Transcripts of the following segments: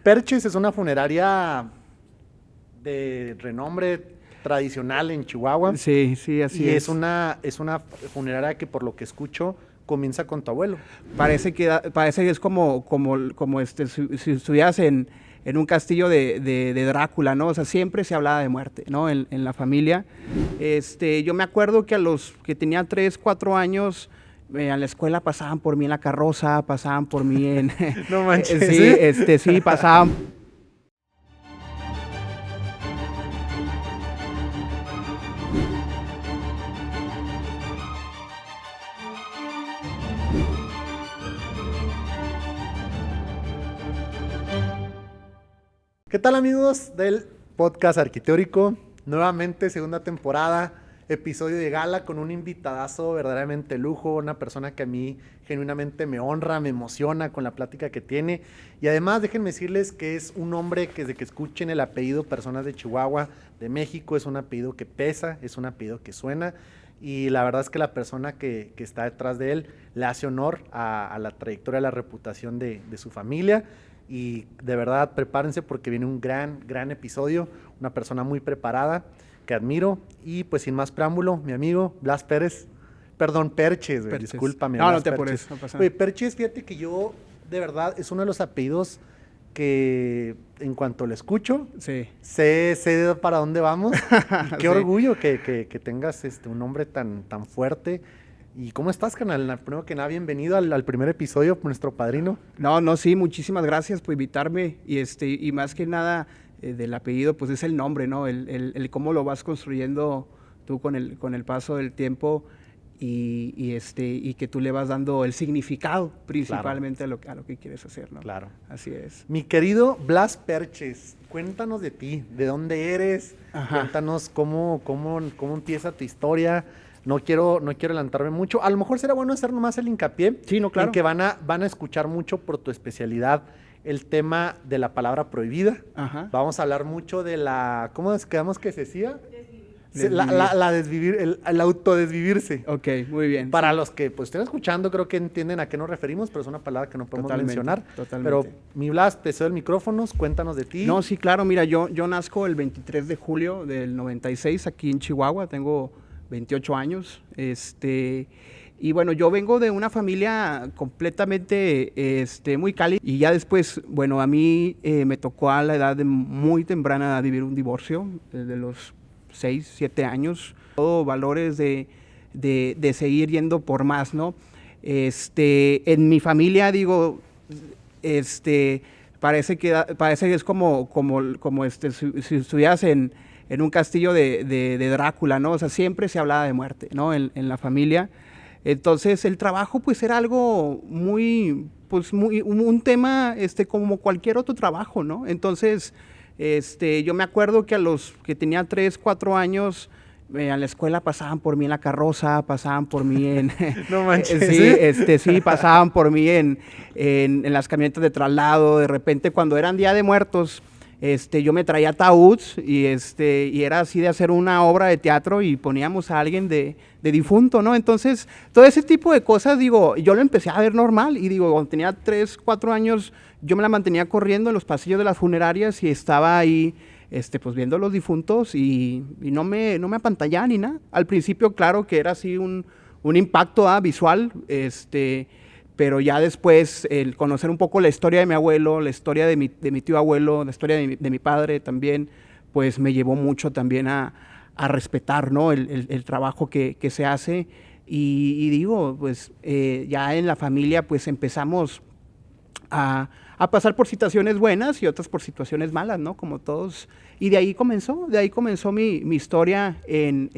Perches es una funeraria de renombre tradicional en Chihuahua. Sí, sí, así y es. es una funeraria que, por lo que escucho, comienza con tu abuelo. Parece que es como si estuvieras en un castillo de Drácula, ¿no? O sea, siempre se hablaba de muerte, ¿no? En la familia. Yo me acuerdo que a los que tenía 3, 4 años, a la escuela pasaban por mí en la carroza, pasaban por mí en... No manches, sí, sí, pasaban... ¿Qué tal, amigos del podcast Arquiteórico? Nuevamente, segunda temporada, episodio de gala con un invitadazo verdaderamente lujo, una persona que a mí genuinamente me honra, me emociona con la plática que tiene. Y además, déjenme decirles que es un hombre que desde que escuchen el apellido Personas de Chihuahua, de México, es un apellido que pesa, es un apellido que suena. Y la verdad es que la persona que está detrás de él le hace honor a la trayectoria, a la reputación de su familia. Y de verdad, prepárense porque viene un gran episodio, una persona muy preparada que admiro. Y pues sin más preámbulo, mi amigo Blas Pérez, perdón, Perches, discúlpame. No, Blas no te Perches. apures, no pasa nada. Oye, Perches, fíjate que yo, de verdad, es uno de los apellidos que en cuanto lo escucho, Sí. sé para dónde vamos. Y qué Sí. orgullo que tengas un nombre tan fuerte. ¿Y cómo estás, canal? Primero que nada, bienvenido al primer episodio, nuestro padrino. No, sí, muchísimas gracias por invitarme y más que nada del apellido, pues es el nombre, ¿no? El cómo lo vas construyendo tú con el paso del tiempo y que tú le vas dando el significado principalmente a lo que quieres hacer, ¿no? Claro. Así es. Mi querido Blas Perches, cuéntanos de ti, de dónde eres, Ajá. cuéntanos cómo empieza tu historia. No quiero adelantarme mucho. A lo mejor será bueno hacer nomás el hincapié. Sí, no, claro. En que van a escuchar mucho por tu especialidad el tema de la palabra prohibida. Ajá. Vamos a hablar mucho de la... ¿Cómo quedamos que se decía? Desvivir. El autodesvivirse. Ok, muy bien. Para los que pues estén escuchando, creo que entienden a qué nos referimos, pero es una palabra que no podemos mencionar. Totalmente. Pero mi Blas, te cedo el micrófono, cuéntanos de ti. No, sí, claro, mira, yo nazco el 23 de julio del 96 aquí en Chihuahua, tengo 28 años, y bueno, yo vengo de una familia completamente muy cálida y ya después, bueno, a mí me tocó a la edad muy temprana vivir un divorcio, desde los 6, 7 años, todo valores de seguir yendo por más, ¿no? En mi familia, digo, parece que es como si estuvieras en un castillo de Drácula, ¿no? O sea, siempre se hablaba de muerte, ¿no? En la familia. Entonces, el trabajo, pues, era algo un tema, como cualquier otro trabajo, ¿no? Entonces, yo me acuerdo que a los que tenía 3, 4 años, a la escuela pasaban por mí en la carroza, pasaban por mí en... No manches, sí, pasaban por mí en las camionetas de traslado. De repente, cuando eran Día de Muertos, yo me traía ataúd y era así de hacer una obra de teatro y poníamos a alguien de difunto, ¿no? Entonces, todo ese tipo de cosas, digo, yo lo empecé a ver normal y digo, cuando tenía 3, 4 años, yo me la mantenía corriendo en los pasillos de las funerarias y estaba ahí, pues viendo los difuntos y no me apantallaba ni nada. Al principio, claro que era así un impacto visual, pero ya después el conocer un poco la historia de mi abuelo, la historia de mi tío abuelo, la historia de mi padre también, pues me llevó mucho también a respetar, ¿no? el trabajo que se hace y digo, pues ya en la familia pues empezamos a pasar por situaciones buenas y otras por situaciones malas, ¿no? Como todos. Y de ahí comenzó mi historia en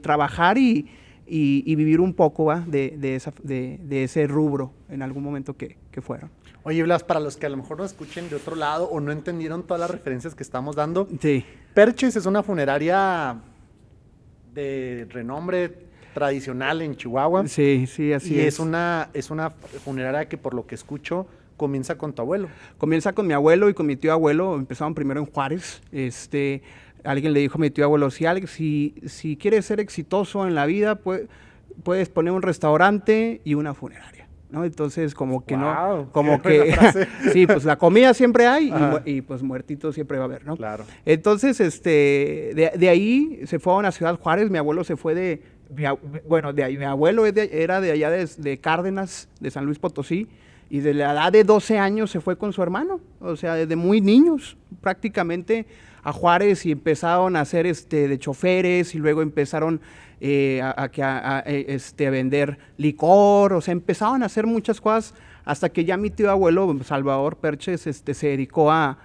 trabajar y vivir un poco de ese rubro en algún momento que fueron. Oye, Blas, para los que a lo mejor nos escuchen de otro lado o no entendieron todas las referencias que estamos dando, sí. Perches es una funeraria de renombre tradicional en Chihuahua. Sí, sí, así es. Y es una funeraria que, por lo que escucho, comienza con tu abuelo. Comienza con mi abuelo y con mi tío abuelo. Empezaron primero en Juárez. Alguien le dijo a mi tío abuelo, si quieres ser exitoso en la vida, puedes poner un restaurante y una funeraria. ¿no? Entonces, como que Wow, no, como qué buena que, frase. sí, pues la comida siempre hay Ajá. y pues muertito siempre va a haber, ¿no? Claro. Entonces, de ahí se fue a una Ciudad Juárez, mi abuelo se fue bueno, de ahí, mi abuelo era de allá de Cárdenas, de San Luis Potosí, y de la edad de 12 años se fue con su hermano, o sea, desde muy niños, prácticamente a Juárez, y empezaron a hacer de choferes, y luego empezaron a vender licor, o sea, empezaron a hacer muchas cosas, hasta que ya mi tío abuelo, Salvador Perches, se dedicó a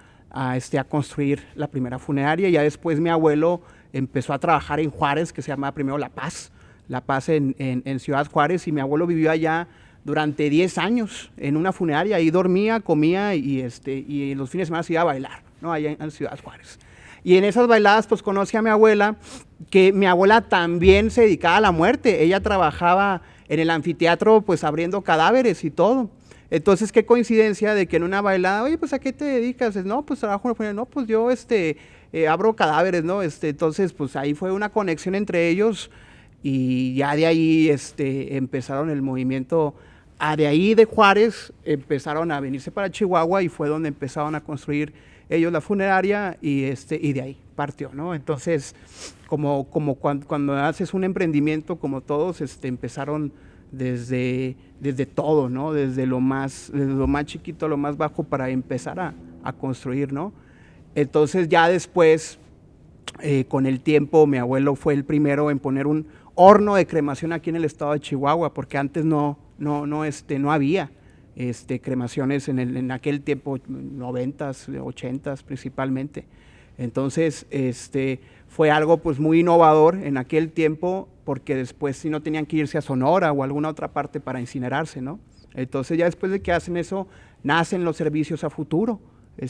construir la primera funeraria. Ya después mi abuelo empezó a trabajar en Juárez, que se llamaba primero La Paz en Ciudad Juárez, y mi abuelo vivió allá durante 10 años en una funeraria. Ahí dormía, comía y en los fines de semana se iba a bailar, ¿no? Allá en Ciudad Juárez. Y en esas bailadas pues conocí a mi abuela, que mi abuela también se dedicaba a la muerte. Ella trabajaba en el anfiteatro pues abriendo cadáveres y todo. Entonces, qué coincidencia de que en una bailada, oye, pues ¿a qué te dedicas? No, pues trabajo en la funeraria. No, pues yo abro cadáveres, ¿no? Entonces, pues ahí fue una conexión entre ellos, y ya de ahí empezaron el movimiento. De ahí de Juárez empezaron a venirse para Chihuahua, y fue donde empezaron a construir ellos la funeraria, y de ahí partió, ¿no? Entonces, como cuando haces un emprendimiento, como todos, empezaron desde todo, ¿no? Desde lo más chiquito a lo más bajo para empezar a construir, ¿no? Entonces ya después, con el tiempo, mi abuelo fue el primero en poner un horno de cremación aquí en el estado de Chihuahua, porque antes no había cremaciones en aquel tiempo, 90s, 80s principalmente. Entonces, fue algo pues muy innovador en aquel tiempo, porque después si no tenían que irse a Sonora o a alguna otra parte para incinerarse, ¿no? Entonces ya después de que hacen eso, nacen los servicios a futuro.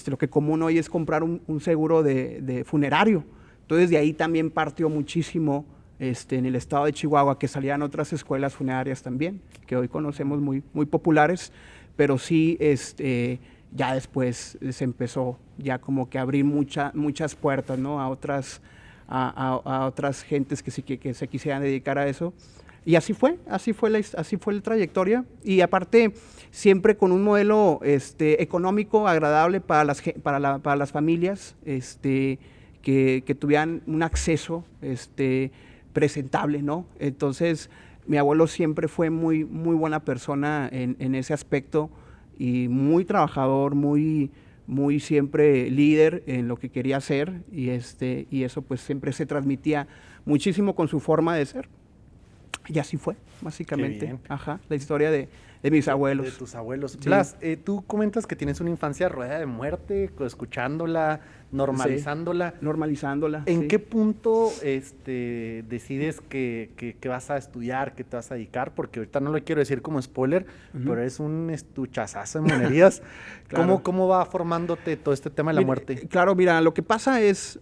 Lo que común hoy es comprar un seguro de funerario. Entonces de ahí también partió muchísimo en el estado de Chihuahua, que salían otras escuelas funerarias también, que hoy conocemos muy, muy populares, pero sí ya después se empezó ya como que a abrir muchas puertas, ¿no? A otras gentes que se quisieran dedicar a eso. Y así fue la trayectoria. Y aparte, siempre con un modelo económico agradable para las familias, que tuvieran un acceso presentable, ¿no? Entonces, mi abuelo siempre fue muy, muy buena persona en ese aspecto, y muy trabajador, muy siempre líder en lo que quería hacer, y eso pues siempre se transmitía muchísimo con su forma de ser. Y así fue, básicamente, la historia de mis abuelos. De tus abuelos. Sí. Blas, tú comentas que tienes una infancia rodeada de muerte, escuchándola, normalizándola. Sí, normalizándola. ¿En sí. qué punto decides que vas a estudiar, que te vas a dedicar? Porque ahorita no lo quiero decir como spoiler, pero es un estuchazazo de monerías. Claro. ¿Cómo va formándote todo este tema de la muerte? Claro, mira, lo que pasa es,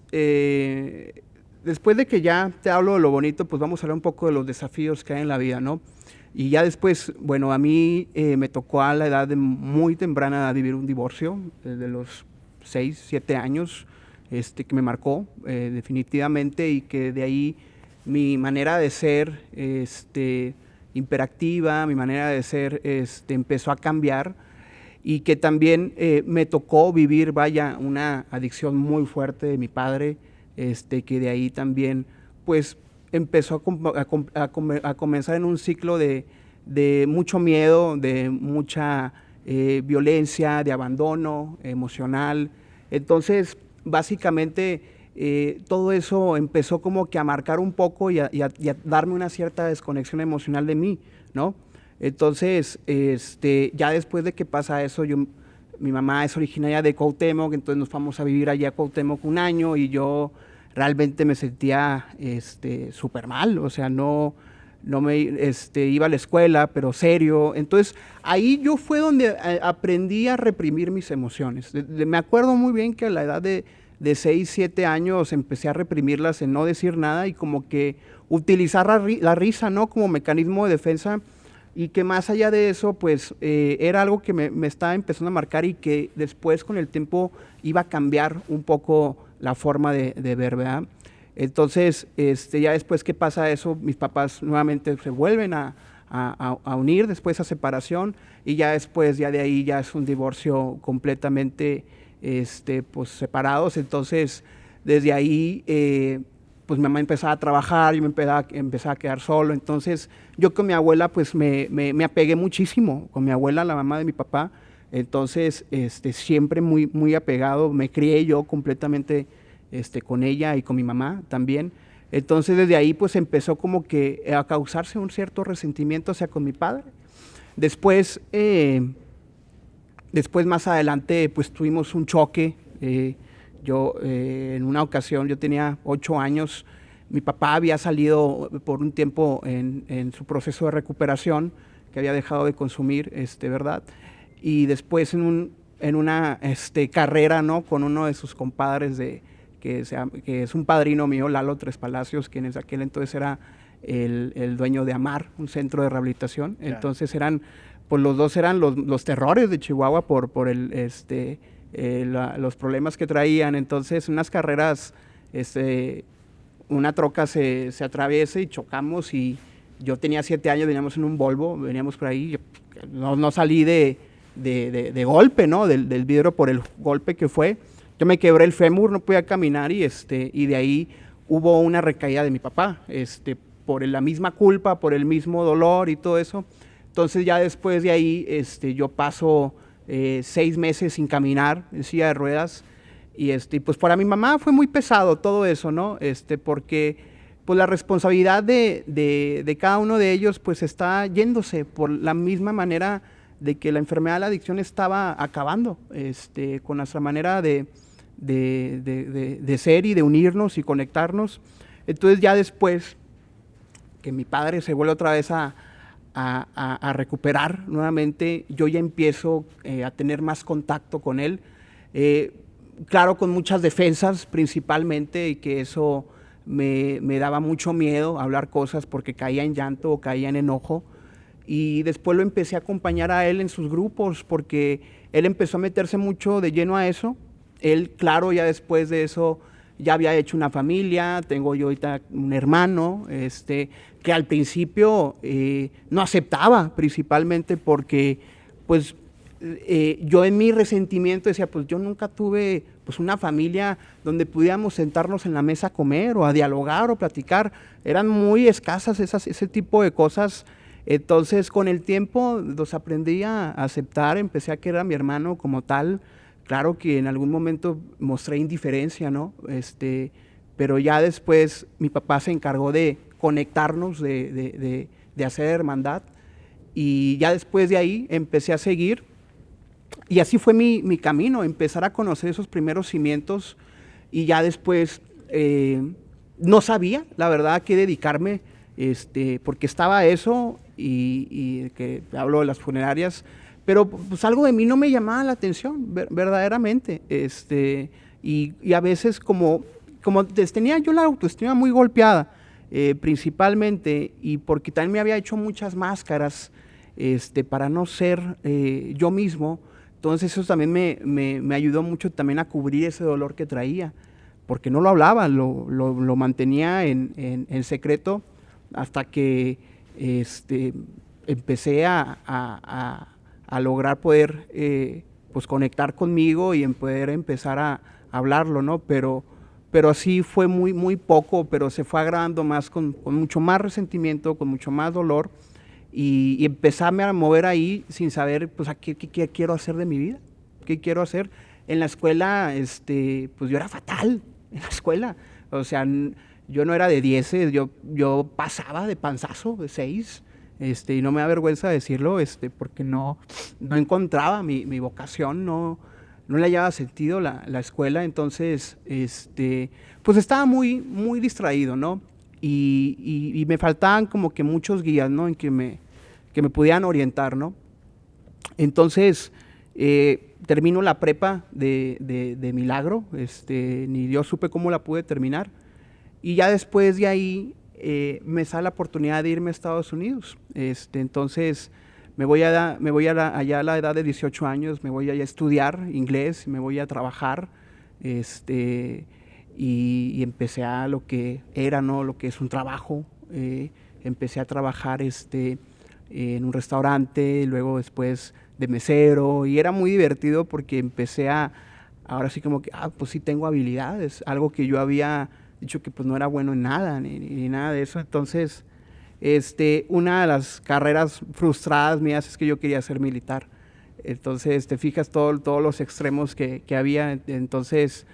después de que ya te hablo de lo bonito, pues vamos a hablar un poco de los desafíos que hay en la vida, ¿no? Y ya después, bueno, a mí me tocó a la edad muy temprana vivir un divorcio, de los 6, 7 años, que me marcó definitivamente, y que de ahí mi manera de ser hiperactiva, mi manera de ser empezó a cambiar, y que también me tocó vivir, vaya, una adicción muy fuerte de mi padre, que de ahí también, pues, empezó a comenzar en un ciclo de mucho miedo, de mucha violencia, de abandono emocional. Entonces, básicamente, todo eso empezó como que a marcar un poco y a darme una cierta desconexión emocional de mí, ¿no? Entonces, ya después de que pasa eso, mi mamá es originaria de Cuauhtémoc, entonces nos fuimos a vivir allá a Cuauhtémoc un año, y yo realmente me sentía súper mal, o sea, no me iba a la escuela, pero serio. Entonces, ahí yo fue donde aprendí a reprimir mis emociones. Me acuerdo muy bien que a la edad de 6, 7 años empecé a reprimirlas, en no decir nada, y como que utilizar la risa, ¿no? Como mecanismo de defensa, y que más allá de eso, pues, era algo que me estaba empezando a marcar, y que después con el tiempo iba a cambiar un poco la forma de ver, ¿verdad? Entonces, ya después que pasa eso, mis papás nuevamente se vuelven a a unir, después a separación, y ya después, ya de ahí ya es un divorcio completamente pues separados. Entonces desde ahí pues mi mamá empezaba a trabajar, yo me empezaba a quedar solo. Entonces yo con mi abuela pues me apegué muchísimo, con mi abuela, la mamá de mi papá. Entonces siempre muy, muy apegado, me crié yo completamente con ella y con mi mamá también. Entonces desde ahí pues empezó como que a causarse un cierto resentimiento hacia con mi padre. Después más adelante pues tuvimos un choque. En una ocasión, yo tenía 8 años, mi papá había salido por un tiempo en su proceso de recuperación, que había dejado de consumir, ¿verdad? Y después en una carrera, ¿no? Con uno de sus compadres que es un padrino mío, Lalo Tres Palacios, quien en aquel entonces era el dueño de Amar, un centro de rehabilitación. Yeah. Entonces pues los dos eran los terrores de Chihuahua por los problemas que traían. Entonces, unas carreras, una troca se atraviesa y chocamos, y yo tenía 7 años, veníamos en un Volvo, veníamos por ahí, yo no salí de golpe, ¿no? Del vidrio por el golpe que fue. Yo me quebré el fémur, no podía caminar, y de ahí hubo una recaída de mi papá, por la misma culpa, por el mismo dolor y todo eso. Entonces ya después de ahí yo paso 6 meses sin caminar, en silla de ruedas, y pues para mi mamá fue muy pesado todo eso, ¿no? Porque pues la responsabilidad de cada uno de ellos pues está yéndose por la misma manera de que la enfermedad de la adicción estaba acabando con nuestra manera de ser y de unirnos y conectarnos. Entonces ya después que mi padre se vuelve otra vez a recuperar nuevamente, yo ya empiezo a tener más contacto con él, claro, con muchas defensas principalmente, y que eso me daba mucho miedo hablar cosas porque caía en llanto o caía en enojo. Y después lo empecé a acompañar a él en sus grupos, porque él empezó a meterse mucho de lleno a eso. Él, claro, ya después de eso ya había hecho una familia, tengo yo ahorita un hermano, que al principio no aceptaba, principalmente porque pues yo en mi resentimiento decía, pues yo nunca tuve pues una familia donde pudiéramos sentarnos en la mesa a comer o a dialogar o platicar. Eran muy escasas ese tipo de cosas. Entonces con el tiempo los aprendí a aceptar, empecé a querer a mi hermano como tal. Claro que en algún momento mostré indiferencia, ¿no? Pero ya después mi papá se encargó de conectarnos, de hacer hermandad, y ya después de ahí empecé a seguir, y así fue mi camino, empezar a conocer esos primeros cimientos, y ya después no sabía, la verdad, a qué dedicarme, porque estaba eso, y que hablo de las funerarias, pero pues algo de mí no me llamaba la atención, verdaderamente, y a veces como tenía yo la autoestima muy golpeada, principalmente, y porque también me había hecho muchas máscaras para no ser yo mismo. Entonces eso también me ayudó mucho también a cubrir ese dolor que traía, porque no lo hablaba, lo mantenía en secreto, hasta que empecé a lograr poder pues conectar conmigo y en poder empezar a hablarlo, ¿no? Pero así fue muy, muy poco, pero se fue agravando más con mucho más resentimiento, con mucho más dolor, y empezarme a mover ahí sin saber pues qué quiero hacer de mi vida, qué quiero hacer. En la escuela, pues yo era fatal en la escuela, o sea, yo no era de 10, yo pasaba de panzazo, de 6, y no me da vergüenza decirlo, porque no encontraba mi vocación, no le hallaba sentido la escuela. Entonces, pues estaba muy, muy distraído, ¿no? Y me faltaban como que muchos guías, ¿no? En que me pudieran orientar, ¿no? Entonces, termino la prepa de milagro, ni yo supe cómo la pude terminar, y ya después de ahí me sale la oportunidad de irme a Estados Unidos. Entonces me voy allá a la edad de 18 años, me voy allá a estudiar inglés, me voy a trabajar, y empecé a lo que era, ¿no? Lo que es un trabajo. Empecé a trabajar en un restaurante, luego después de mesero, y era muy divertido porque empecé ahora sí como que, pues sí tengo habilidades, algo que yo había dicho que pues no era bueno en nada, ni nada de eso. Entonces, una de las carreras frustradas mías es que yo quería ser militar. Entonces, te fijas todos los extremos que había. Entonces,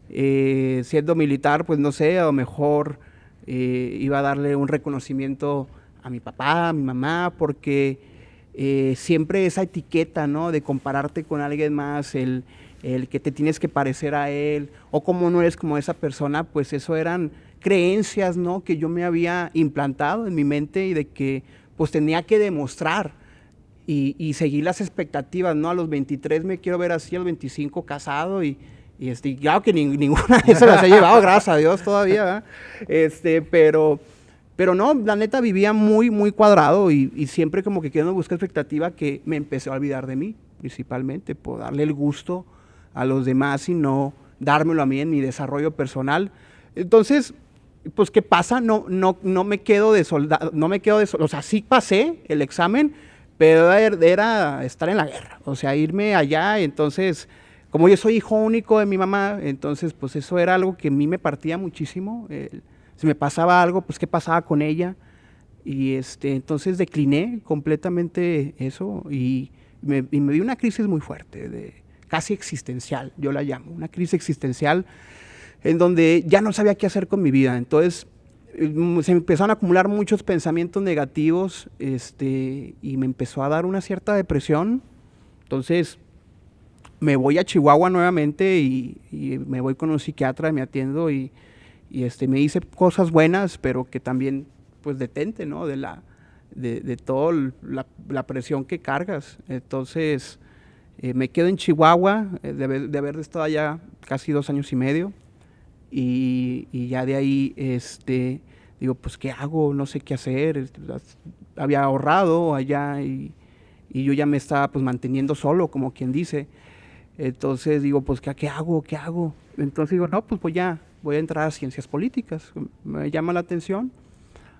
siendo militar, pues no sé, a lo mejor iba a darle un reconocimiento a mi papá, a mi mamá, porque siempre esa etiqueta, ¿no? De compararte con alguien más, el que te tienes que parecer a él, o como no eres como esa persona, pues eso eran creencias, ¿no? Que yo me había implantado en mi mente y de que pues tenía que demostrar y seguir las expectativas, ¿no? A los 23 me quiero ver así, a los 25 casado y claro que ninguna de esas las he llevado, gracias a Dios todavía, ¿verdad? Pero no, la neta vivía muy, muy cuadrado y siempre como que queriendo buscar expectativa que me empecé a olvidar de mí, principalmente, por darle el gusto a los demás y no dármelo a mí en mi desarrollo personal. Entonces, pues, ¿qué pasa? No me quedo de soldado, o sea, sí pasé el examen, pero era estar en la guerra, o sea, irme allá. Entonces, como yo soy hijo único de mi mamá, entonces, pues eso era algo que a mí me partía muchísimo. Si me pasaba algo, pues, ¿qué pasaba con ella? Y entonces decliné completamente eso y me vi una crisis muy fuerte, casi existencial, yo la llamo, una crisis existencial en donde ya no sabía qué hacer con mi vida. Entonces se me empezaron a acumular muchos pensamientos negativos y me empezó a dar una cierta depresión. Entonces me voy a Chihuahua nuevamente y me voy con un psiquiatra, me atiendo y me dice cosas buenas, pero que también pues detente, ¿no? De toda la presión que cargas. Entonces me quedo en Chihuahua, de haber estado allá casi 2 años y medio, y ya de ahí digo, pues ¿qué hago? No sé qué hacer. Había ahorrado allá y yo ya me estaba pues manteniendo solo, como quien dice. Entonces digo, pues ¿qué hago? Entonces digo, no, pues voy a entrar a ciencias políticas, me llama la atención.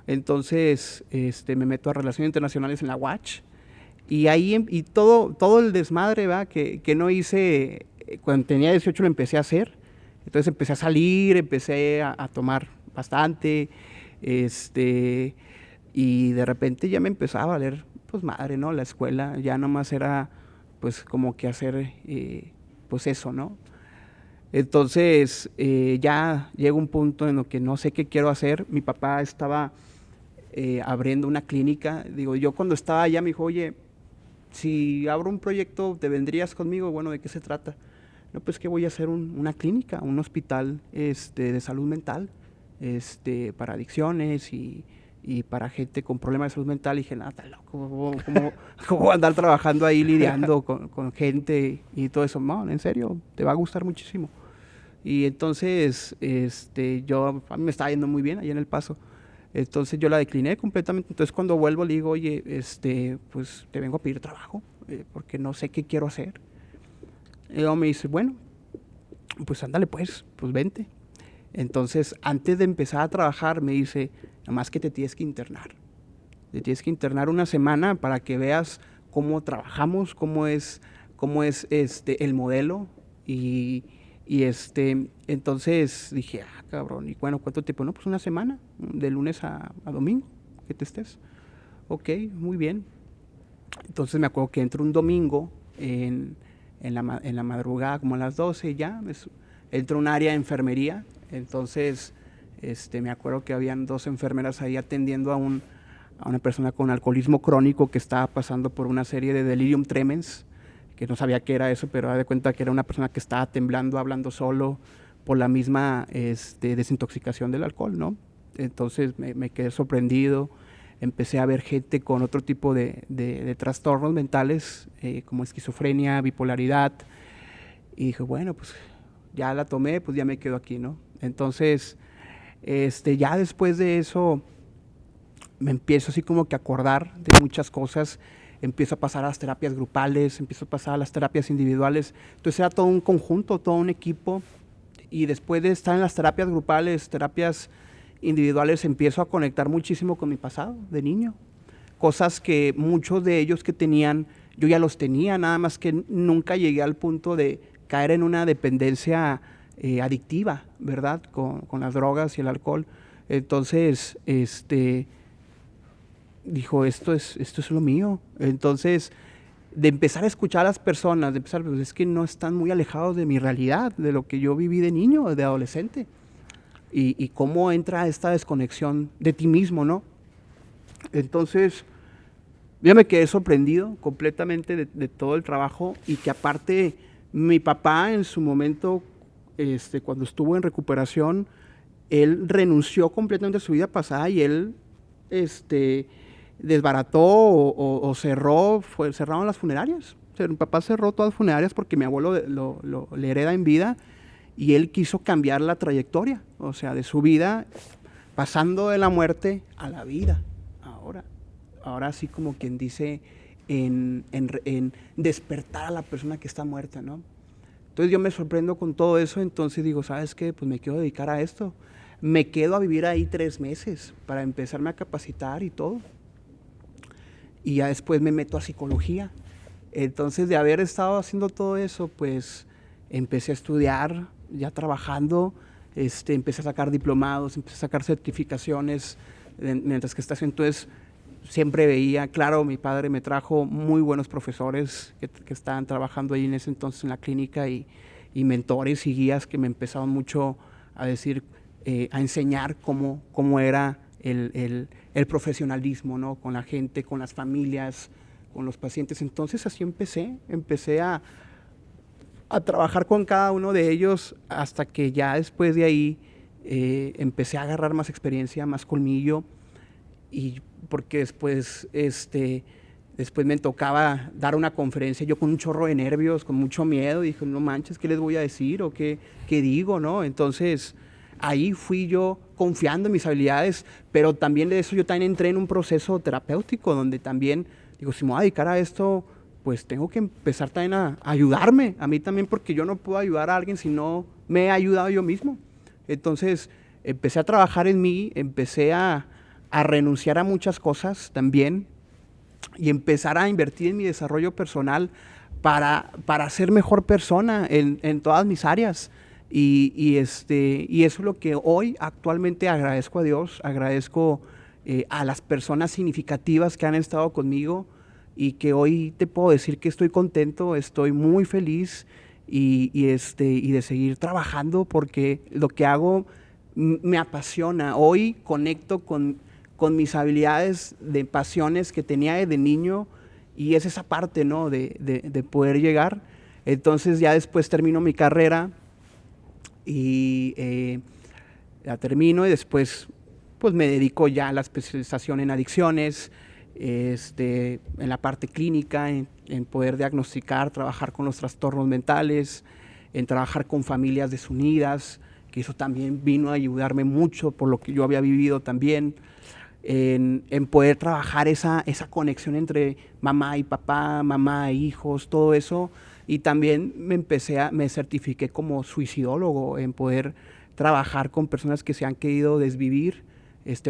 Entonces me meto a Relaciones Internacionales en la UACH y ahí y todo el desmadre, ¿va? Que no hice cuando tenía 18 lo empecé a hacer. Entonces empecé a salir, empecé a tomar bastante, y de repente ya me empezaba a valer pues madre, ¿no? La escuela ya nomás era pues como que hacer pues eso, ¿no? Entonces ya llega un punto en lo que no sé qué quiero hacer. Mi papá estaba abriendo una clínica. Digo, yo cuando estaba allá me dijo, oye, si abro un proyecto, ¿te vendrías conmigo? Bueno, ¿de qué se trata? No, pues que voy a hacer una clínica, un hospital de salud mental, para adicciones y para gente con problemas de salud mental. Y dije, nada, está loco, ¿cómo andar trabajando ahí lidiando con gente y todo eso? No, en serio, te va a gustar muchísimo. Y entonces, a mí me estaba yendo muy bien allá en El Paso. Entonces yo la decliné completamente. Entonces cuando vuelvo le digo, oye, pues te vengo a pedir trabajo, porque no sé qué quiero hacer. Y luego me dice, bueno, pues ándale pues vente. Entonces, antes de empezar a trabajar, me dice, nada más que te tienes que internar. Te tienes que internar una semana para que veas cómo trabajamos, cómo es el modelo. Y entonces dije, cabrón, y bueno, ¿cuánto tiempo? No, pues una semana, de lunes a domingo, que te estés. Ok, muy bien. Entonces me acuerdo que entro un domingo en la madrugada, como a las 12 ya, entro a un área de enfermería. Entonces me acuerdo que habían 2 enfermeras ahí atendiendo a una persona con alcoholismo crónico que estaba pasando por una serie de delirium tremens, que no sabía qué era eso, pero da de cuenta que era una persona que estaba temblando, hablando solo, por la misma desintoxicación del alcohol, ¿no? Entonces me quedé sorprendido. Empecé a ver gente con otro tipo de trastornos mentales, como esquizofrenia, bipolaridad, y dije, bueno, pues ya la tomé, pues ya me quedo aquí, ¿no? Entonces, ya después de eso, me empiezo así como que a acordar de muchas cosas. Empiezo a pasar a las terapias grupales, empiezo a pasar a las terapias individuales. Entonces era todo un conjunto, todo un equipo. Y después de estar en las terapias grupales, terapias individuales, empiezo a conectar muchísimo con mi pasado de niño. cosas que muchos de ellos que tenían, yo ya los tenía, nada más que nunca llegué al punto de caer en una dependencia adictiva, ¿verdad? Con las drogas y el alcohol. Entonces, dijo, esto es lo mío. Entonces, de empezar a escuchar a las personas, de empezar, pues es que no están muy alejados de mi realidad, de lo que yo viví de niño, de adolescente. Y cómo entra esta desconexión de ti mismo, ¿no? Entonces, yo me quedé sorprendido completamente de todo el trabajo, y que aparte mi papá en su momento, cuando estuvo en recuperación, él renunció completamente a su vida pasada y él desbarató o cerró, cerraron las funerarias. O sea, mi papá cerró todas las funerarias porque mi abuelo le hereda en vida, y él quiso cambiar la trayectoria, o sea, de su vida, pasando de la muerte a la vida. Ahora sí, como quien dice, en despertar a la persona que está muerta, ¿no? Entonces yo me sorprendo con todo eso. Entonces digo, ¿sabes qué? Pues me quiero dedicar a esto. Me quedo a vivir ahí 3 meses para empezarme a capacitar y todo. Y ya después me meto a psicología. Entonces, de haber estado haciendo todo eso, pues empecé a estudiar, ya trabajando, empecé a sacar diplomados, empecé a sacar certificaciones mientras que estás. Entonces, siempre veía, claro, mi padre me trajo muy buenos profesores que estaban trabajando ahí en ese entonces en la clínica, y mentores y guías que me empezaron mucho a decir, a enseñar cómo era el profesionalismo, ¿no? Con la gente, con las familias, con los pacientes. Entonces así empecé a trabajar con cada uno de ellos, hasta que ya después de ahí empecé a agarrar más experiencia, más colmillo, y porque después me tocaba dar una conferencia, yo con un chorro de nervios, con mucho miedo, y dije, no manches, ¿qué les voy a decir? ¿O qué digo, no? Entonces, ahí fui yo confiando en mis habilidades, pero también de eso yo también entré en un proceso terapéutico, donde también digo, si me voy a dedicar a esto, pues tengo que empezar también a ayudarme, a mí también, porque yo no puedo ayudar a alguien si no me he ayudado yo mismo. Entonces, empecé a trabajar en mí, empecé a renunciar a muchas cosas también, y empezar a invertir en mi desarrollo personal para ser mejor persona en todas mis áreas. Y eso es lo que hoy actualmente agradezco a Dios, agradezco a las personas significativas que han estado conmigo, y que hoy te puedo decir que estoy contento, estoy muy feliz, y de seguir trabajando, porque lo que hago me apasiona. Hoy conecto con mis habilidades de pasiones que tenía desde niño, y es esa parte, ¿no? de poder llegar. Entonces ya después termino mi carrera, y la termino, y después pues me dedico ya a la especialización en adicciones, en la parte clínica, en poder diagnosticar, trabajar con los trastornos mentales, en trabajar con familias desunidas, que eso también vino a ayudarme mucho por lo que yo había vivido también, en poder trabajar esa conexión entre mamá y papá, mamá e hijos, todo eso. Y también me certifiqué como suicidólogo, en poder trabajar con personas que se han querido desvivir,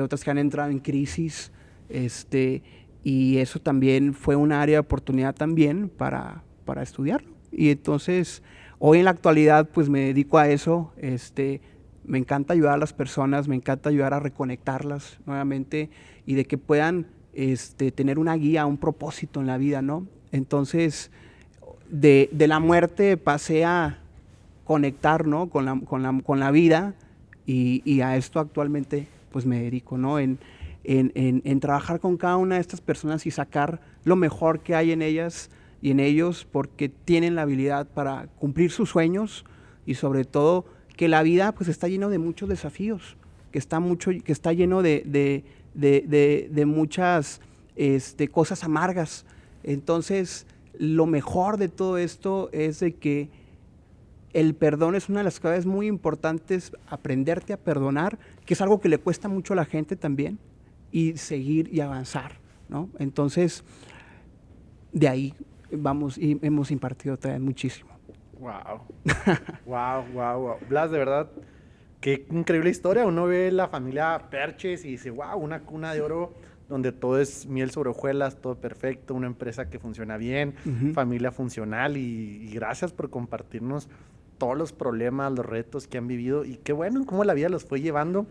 otras que han entrado en crisis, y eso también fue un área de oportunidad también para estudiarlo. Y entonces, hoy en la actualidad, pues me dedico a eso. Me encanta ayudar a las personas, me encanta ayudar a reconectarlas nuevamente, y de que puedan tener una guía, un propósito en la vida, ¿no? Entonces, de la muerte pasé a conectar, ¿no? con la vida, y a esto actualmente pues me dedico, ¿no? En trabajar con cada una de estas personas y sacar lo mejor que hay en ellas y en ellos, porque tienen la habilidad para cumplir sus sueños, y sobre todo que la vida pues está lleno de muchos desafíos, que está lleno de muchas cosas amargas. Entonces, lo mejor de todo esto es de que el perdón es una de las claves muy importantes, aprenderte a perdonar, que es algo que le cuesta mucho a la gente también, y seguir y avanzar, ¿no? Entonces, de ahí vamos, y hemos impartido también muchísimo. Wow. Wow. Blas, de verdad, qué increíble historia. Uno ve la familia Perches y dice, wow, una cuna de oro donde todo es miel sobre hojuelas, todo perfecto, una empresa que funciona bien, familia funcional y gracias por compartirnos todos los problemas, los retos que han vivido y qué bueno cómo la vida los fue llevando.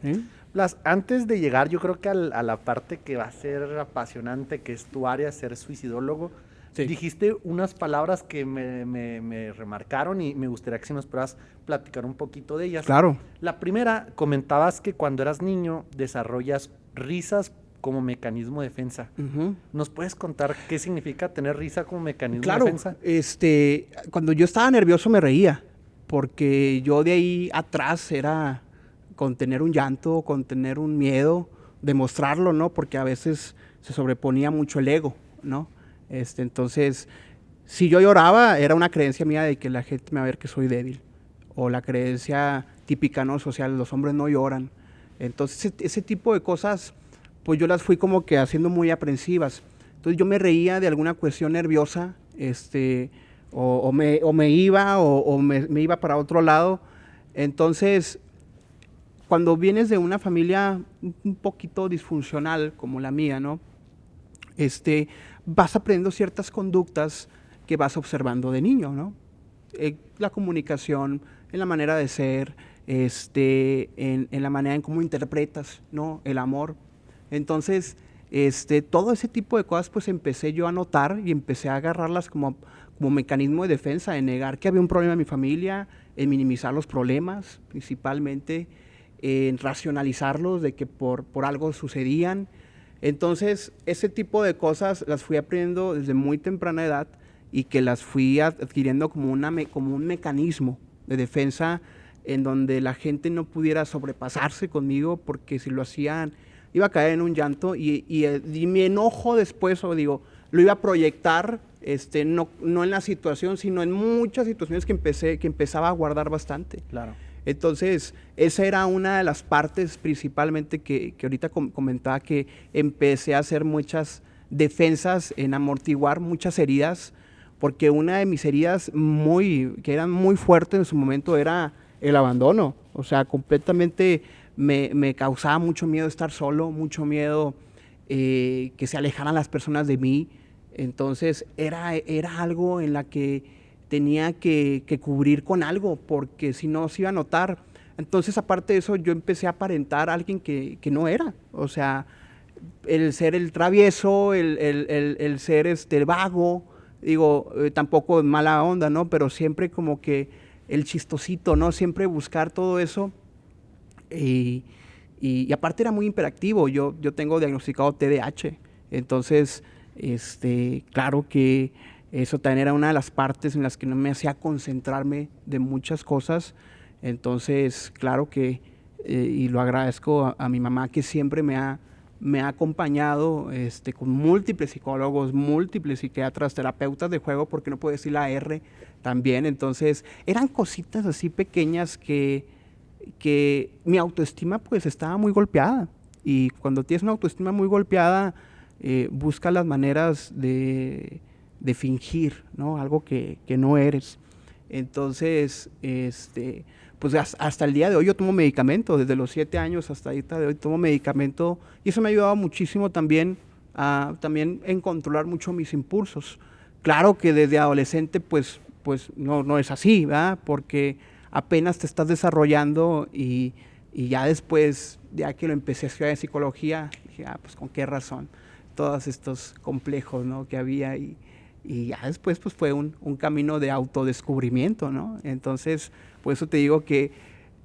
Blas, antes de llegar yo creo que a la parte que va a ser apasionante, que es tu área, ser suicidólogo, dijiste unas palabras que me remarcaron y me gustaría que si nos puedas platicar un poquito de ellas. Claro. La primera, comentabas que cuando eras niño desarrollas risas como mecanismo de defensa. ¿Nos puedes contar qué significa tener risa como mecanismo de defensa? Claro, cuando yo estaba nervioso me reía, porque yo de ahí atrás era contener un llanto, contener un miedo, demostrarlo, ¿no? Porque a veces se sobreponía mucho el ego, ¿no? Entonces, si yo lloraba, era una creencia mía de que la gente me va a ver que soy débil. O la creencia típica, ¿no? Social, los hombres no lloran. Entonces, ese tipo de cosas, pues yo las fui como que haciendo muy aprensivas. Entonces, yo me reía de alguna cuestión nerviosa, o me iba para otro lado. Entonces, cuando vienes de una familia un poquito disfuncional como la mía, ¿no? Vas aprendiendo ciertas conductas que vas observando de niño, ¿no? La comunicación, en la manera de ser, en la manera en cómo interpretas, ¿no? El amor. Entonces, todo ese tipo de cosas, pues empecé yo a notar y empecé a agarrarlas como mecanismo de defensa, en negar que había un problema en mi familia, en minimizar los problemas, principalmente, en racionalizarlos de que por algo sucedían. Entonces, ese tipo de cosas las fui aprendiendo desde muy temprana edad y que las fui adquiriendo como un mecanismo de defensa en donde la gente no pudiera sobrepasarse conmigo, porque si lo hacían iba a caer en un llanto y mi enojo después, lo iba a proyectar no en la situación, sino en muchas situaciones que empezaba a guardar bastante. Claro. Entonces, esa era una de las partes principalmente que ahorita comentaba, que empecé a hacer muchas defensas en amortiguar muchas heridas, porque una de mis heridas que eran muy fuertes en su momento era el abandono. O sea, completamente me causaba mucho miedo estar solo, mucho miedo que se alejaran las personas de mí. Entonces, era algo en la que tenía que cubrir con algo, porque si no se iba a notar. Entonces, aparte de eso, yo empecé a aparentar a alguien que no era. O sea, el ser el travieso, el ser vago, tampoco mala onda, ¿no? Pero siempre como que el chistosito, ¿no? Siempre buscar todo eso. Y aparte era muy hiperactivo. Yo tengo diagnosticado TDAH. Entonces, claro que eso también era una de las partes en las que no me hacía concentrarme de muchas cosas. Entonces, claro que, y lo agradezco a mi mamá, que siempre me ha acompañado con múltiples psicólogos, múltiples psiquiatras, terapeutas de juego, porque no puedo decir la R también. Entonces, eran cositas así pequeñas que mi autoestima pues estaba muy golpeada. Y cuando tienes una autoestima muy golpeada, buscas las maneras de fingir, ¿no? Algo que no eres. Entonces, pues hasta el día de hoy yo tomo medicamento, desde los 7 años hasta el día de hoy tomo medicamento, y eso me ha ayudado muchísimo también en controlar mucho mis impulsos. Claro que desde adolescente pues no es así, ¿verdad? Porque apenas te estás desarrollando y ya después, ya que lo empecé a estudiar en psicología, dije, pues con qué razón, todos estos complejos, ¿no? Que había y ya después pues fue un camino de autodescubrimiento, ¿no? Entonces, por eso te digo que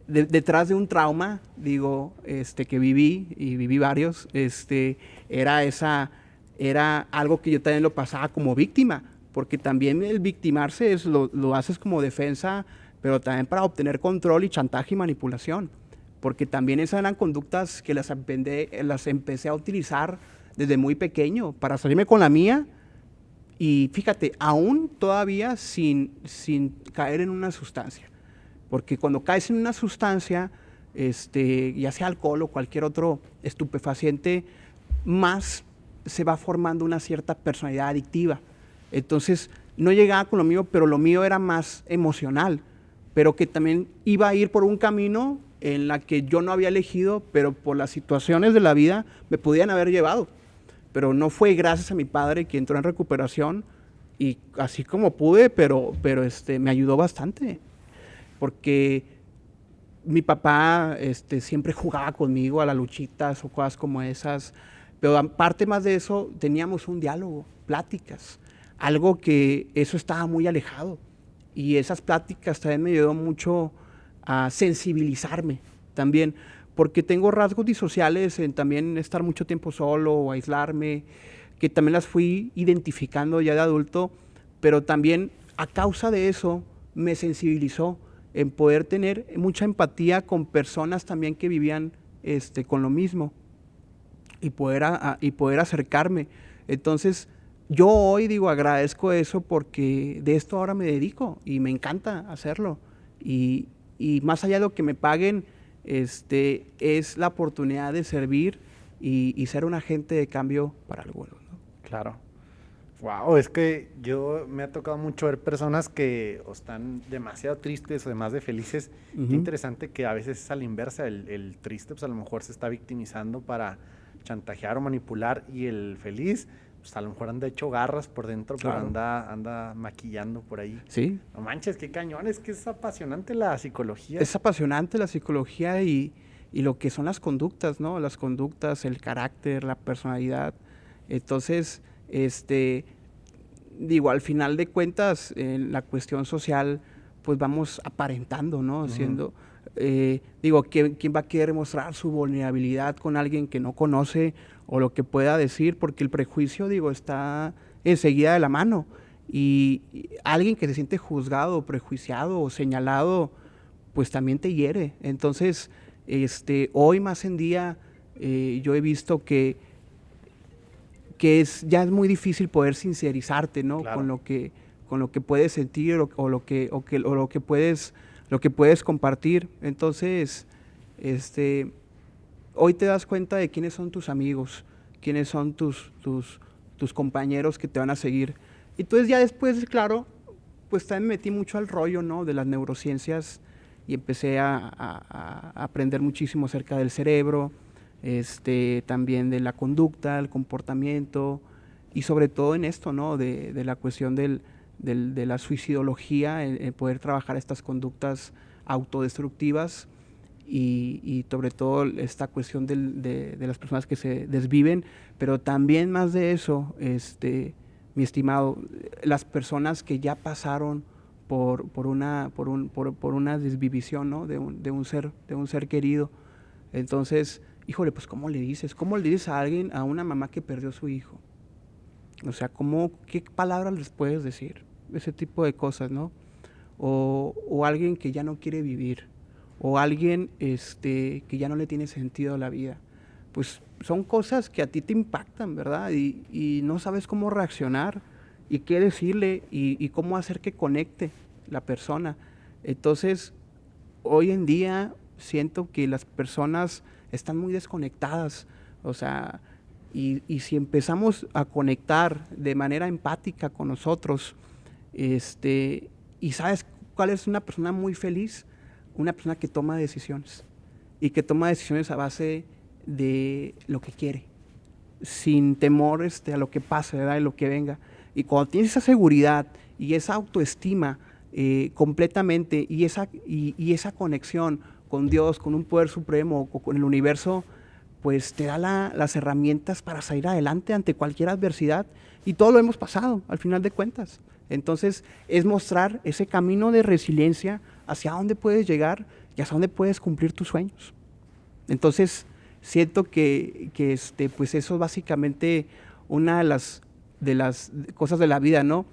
detrás de un trauma, que viví varios, era algo que yo también lo pasaba como víctima, porque también el victimarse lo haces como defensa, pero también para obtener control y chantaje y manipulación, porque también esas eran conductas que las empecé a utilizar desde muy pequeño para salirme con la mía. Y fíjate, aún todavía sin caer en una sustancia. Porque cuando caes en una sustancia, ya sea alcohol o cualquier otro estupefaciente, más se va formando una cierta personalidad adictiva. Entonces, no llegaba con lo mío, pero lo mío era más emocional. Pero que también iba a ir por un camino en la que yo no había elegido, pero por las situaciones de la vida me podían haber llevado. pero no fue gracias a mi padre que entró en recuperación y así como pude, pero me ayudó bastante, porque mi papá siempre jugaba conmigo a las luchitas o cosas como esas, pero aparte más de eso, teníamos un diálogo, pláticas, algo que eso estaba muy alejado. Y esas pláticas también me ayudó mucho a sensibilizarme también, porque tengo rasgos disociales en también estar mucho tiempo solo o aislarme, que también las fui identificando ya de adulto, pero también a causa de eso me sensibilizó en poder tener mucha empatía con personas también que vivían con lo mismo y poder acercarme. Entonces, yo hoy digo, agradezco eso porque de esto ahora me dedico y me encanta hacerlo. Y más allá de lo que me paguen, es la oportunidad de servir y ser un agente de cambio para algunos, ¿no? Claro. Wow, es que me ha tocado mucho ver personas que o están demasiado tristes o demás de felices. Qué interesante que a veces es a la inversa. El triste, pues a lo mejor se está victimizando para chantajear o manipular, y el feliz, pues a lo mejor anda hecho garras por dentro, Claro. pero anda maquillando por ahí. Sí. No manches, qué cañón, es que es apasionante la psicología. Es apasionante la psicología y lo que son las conductas, ¿no? Las conductas, el carácter, la personalidad. Entonces, digo, al final de cuentas, en la cuestión social, pues vamos aparentando, ¿no? Siendo, digo, ¿quién va a querer mostrar su vulnerabilidad con alguien que no conoce o lo que pueda decir? Porque el prejuicio, digo, está enseguida de la mano. Y alguien que se siente juzgado, prejuiciado o señalado, pues también te hiere. Entonces, hoy más en día, yo he visto que ya es muy difícil poder sincerizarte, ¿no? Claro. Con lo que puedes sentir o lo que puedes compartir. Entonces, hoy te das cuenta de quiénes son tus amigos, quiénes son tus compañeros que te van a seguir. Entonces ya después, claro, pues también me metí mucho al rollo, ¿no? De las neurociencias y empecé a aprender muchísimo acerca del cerebro, también de la conducta, el comportamiento y sobre todo en esto, ¿no? De la cuestión de la suicidología, en poder trabajar estas conductas autodestructivas y sobre todo esta cuestión de las personas que se desviven, pero también más de eso, mi estimado, las personas que ya pasaron por una desvivisión, ¿no? de un ser querido. Entonces, híjole, pues ¿cómo le dices? ¿Cómo le dices a alguien, a una mamá que perdió a su hijo? O sea, ¿qué palabras les puedes decir? Ese tipo de cosas, ¿no? O alguien que ya no quiere vivir, o alguien que ya no le tiene sentido a la vida. Pues son cosas que a ti te impactan, ¿verdad? Y no sabes cómo reaccionar y qué decirle y cómo hacer que conecte la persona. Entonces, hoy en día siento que las personas están muy desconectadas, o sea, y si empezamos a conectar de manera empática con nosotros, y sabes cuál es una persona muy feliz, una persona que toma decisiones y que toma decisiones a base de lo que quiere, sin temor a lo que pase, ¿verdad? Y lo que venga. Y cuando tienes esa seguridad y esa autoestima completamente y esa conexión con Dios, con un poder supremo o con el universo, pues te da las herramientas para salir adelante ante cualquier adversidad, y todo lo hemos pasado al final de cuentas. Entonces es mostrar ese camino de resiliencia hacia dónde puedes llegar y hacia dónde puedes cumplir tus sueños. Entonces siento que pues eso es básicamente una de las cosas de la vida, ¿no?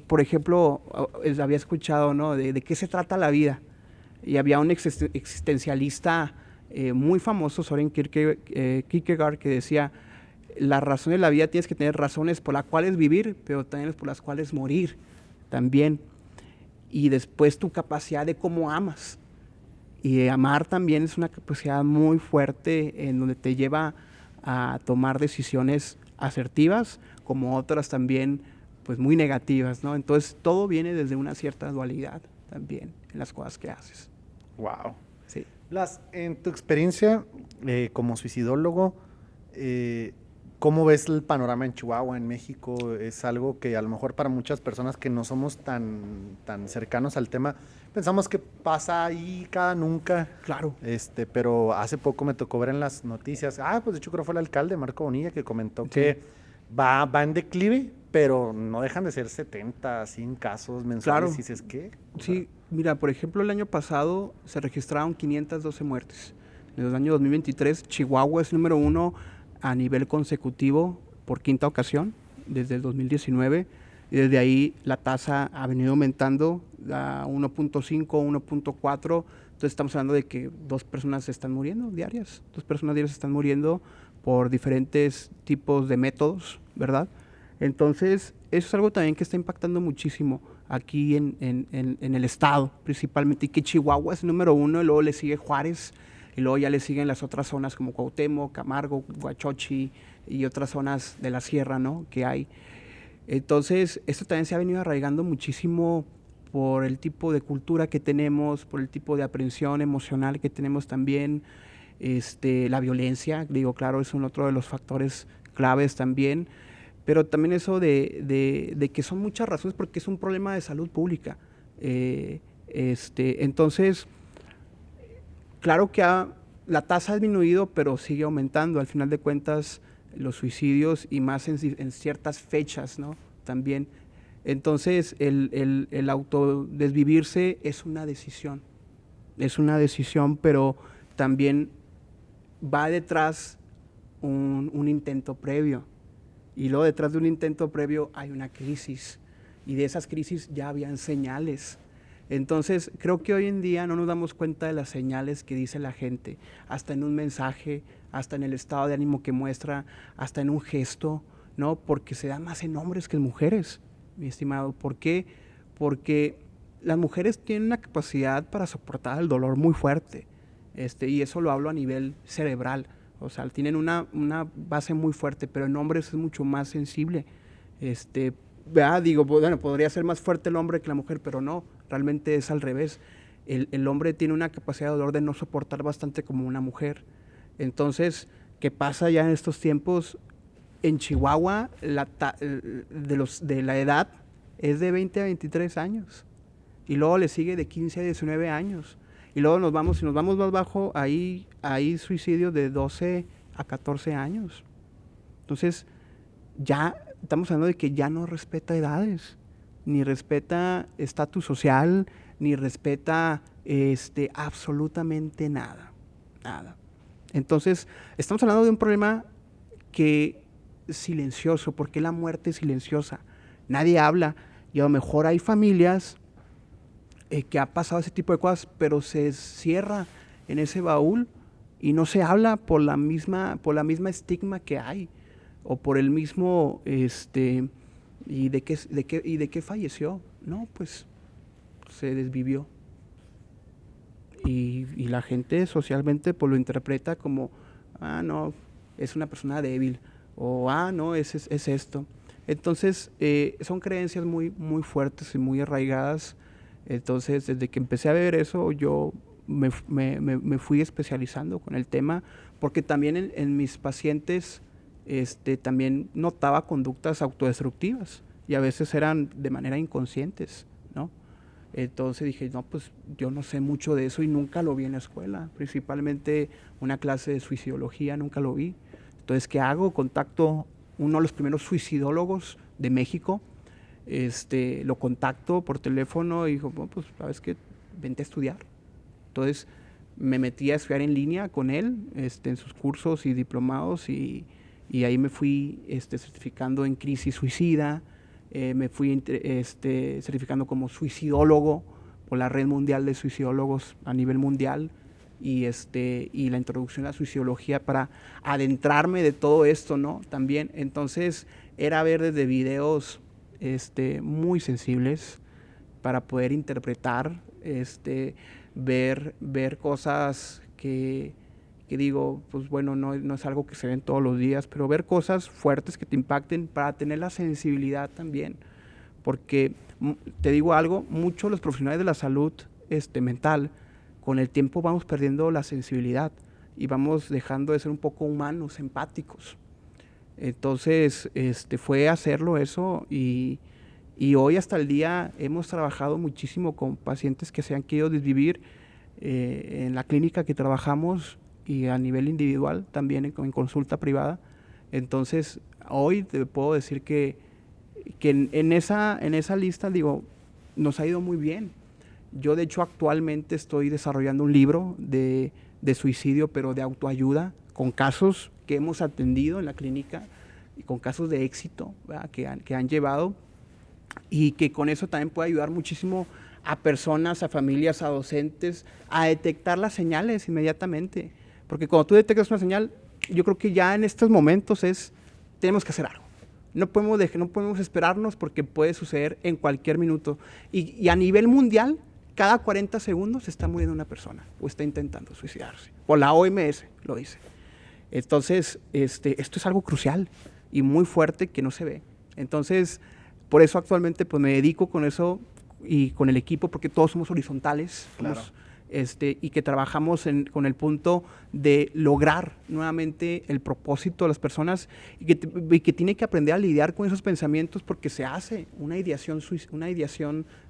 Por ejemplo, había escuchado, ¿no? De qué se trata la vida. Y había un existencialista muy famoso, Soren Kierkegaard, que decía: las razones de la vida, tienes que tener razones por las cuales vivir, pero también por las cuales morir también. Y después tu capacidad de cómo amas. Y amar también es una capacidad muy fuerte en donde te lleva a tomar decisiones asertivas, como otras también pues muy negativas, ¿no? Entonces todo viene desde una cierta dualidad también en las cosas que haces. Wow. Sí. En tu experiencia como suicidólogo, ¿Cómo ves el panorama en Chihuahua, en México? Es algo que a lo mejor para muchas personas que no somos tan cercanos al tema, pensamos que pasa ahí cada nunca. Claro. Pero hace poco me tocó ver en las noticias, pues de hecho creo que fue el alcalde Marco Bonilla que comentó Sí. que va en declive, pero no dejan de ser 70, 100 casos mensuales. Claro. Y dices, ¿qué? Sí, mira, por ejemplo, el año pasado se registraron 512 muertes. En el año 2023, Chihuahua es número 1 a nivel consecutivo por quinta ocasión, desde el 2019. Y desde ahí la tasa ha venido aumentando a 1.5, 1.4. Entonces estamos hablando de que 2 personas están muriendo diarias. 2 personas diarias están muriendo por diferentes tipos de métodos, ¿verdad? Entonces, eso es algo también que está impactando muchísimo aquí en el estado, principalmente, y que Chihuahua es el número 1, y luego le sigue Juárez, y luego ya le siguen las otras zonas como Cuauhtémoc, Camargo, Huachochi y otras zonas de la sierra, ¿no?, que hay. Entonces, esto también se ha venido arraigando muchísimo por el tipo de cultura que tenemos, por el tipo de aprehensión emocional que tenemos también, la violencia, digo, claro, es otro de los factores claves también, pero también eso de que son muchas razones porque es un problema de salud pública. Entonces, claro que la tasa ha disminuido, pero sigue aumentando. Al final de cuentas, los suicidios y más en ciertas fechas, ¿no?, también. Entonces, el autodesvivirse es una decisión, pero también va detrás un intento previo. Y luego detrás de un intento previo hay una crisis, y de esas crisis ya habían señales. Entonces, creo que hoy en día no nos damos cuenta de las señales que dice la gente, hasta en un mensaje, hasta en el estado de ánimo que muestra, hasta en un gesto, ¿no? Porque se da más en hombres que en mujeres, mi estimado. ¿Por qué? Porque las mujeres tienen una capacidad para soportar el dolor muy fuerte, y eso lo hablo a nivel cerebral. O sea, tienen una base muy fuerte, pero en hombres es mucho más sensible. Digo, bueno, podría ser más fuerte el hombre que la mujer, pero no, realmente es al revés. El hombre tiene una capacidad de dolor de no soportar bastante como una mujer. Entonces, ¿qué pasa ya en estos tiempos? En Chihuahua, de la edad es de 20 a 23 años. Y luego le sigue de 15 a 19 años. Y luego si nos vamos más bajo, hay suicidios de 12 a 14 años. Entonces, ya estamos hablando de que ya no respeta edades, ni respeta estatus social, ni respeta absolutamente nada. Entonces, estamos hablando de un problema que es silencioso. ¿Por qué la muerte es silenciosa? Nadie habla, y a lo mejor hay familias que ha pasado ese tipo de cosas, pero se cierra en ese baúl y no se habla por la misma estigma que hay, o por el mismo y de qué falleció. No, pues se desvivió, y la gente socialmente pues lo interpreta como, no, es una persona débil, o no, es esto. Entonces, son creencias muy, muy fuertes y muy arraigadas. Entonces, desde que empecé a ver eso, yo me fui especializando con el tema, porque también en mis pacientes también notaba conductas autodestructivas, y a veces eran de manera inconscientes, ¿no? Entonces dije, no, pues yo no sé mucho de eso y nunca lo vi en la escuela, principalmente una clase de suicidología, nunca lo vi. Entonces, ¿qué hago? Contacto uno de los primeros suicidólogos de México, lo contacto por teléfono y dijo, bueno, pues sabes que vente a estudiar. Entonces me metí a estudiar en línea con él, en sus cursos y diplomados, y ahí me fui certificando en crisis suicida, me fui certificando como suicidólogo por la Red Mundial de Suicidólogos a nivel mundial, y la introducción a la suicidología para adentrarme de todo esto, ¿no? También, entonces, era ver desde videos muy sensibles para poder interpretar, ver cosas que digo, pues bueno, no es algo que se ven todos los días, pero ver cosas fuertes que te impacten para tener la sensibilidad también. Porque, te digo algo, muchos los profesionales de la salud mental, con el tiempo vamos perdiendo la sensibilidad, y vamos dejando de ser un poco humanos, empáticos. Entonces, fue hacerlo eso y hoy hasta el día hemos trabajado muchísimo con pacientes que se han querido desvivir en la clínica que trabajamos y a nivel individual, también en consulta privada. Entonces, hoy te puedo decir que en esa lista, digo, nos ha ido muy bien. Yo, de hecho, actualmente estoy desarrollando un libro de suicidio, pero de autoayuda, con casos que hemos atendido en la clínica y con casos de éxito, ¿verdad? que han llevado, y que con eso también puede ayudar muchísimo a personas, a familias, a docentes, a detectar las señales inmediatamente. Porque cuando tú detectas una señal, yo creo que ya en estos momentos tenemos que hacer algo. No podemos esperarnos porque puede suceder en cualquier minuto. Y a nivel mundial, cada 40 segundos se está muriendo una persona o está intentando suicidarse. O la OMS lo dice. Entonces, esto es algo crucial y muy fuerte que no se ve. Entonces, por eso actualmente pues, me dedico con eso y con el equipo, porque todos somos horizontales. Claro. Y que trabajamos con el punto de lograr nuevamente el propósito de las personas y que tiene que aprender a lidiar con esos pensamientos, porque se hace una ideación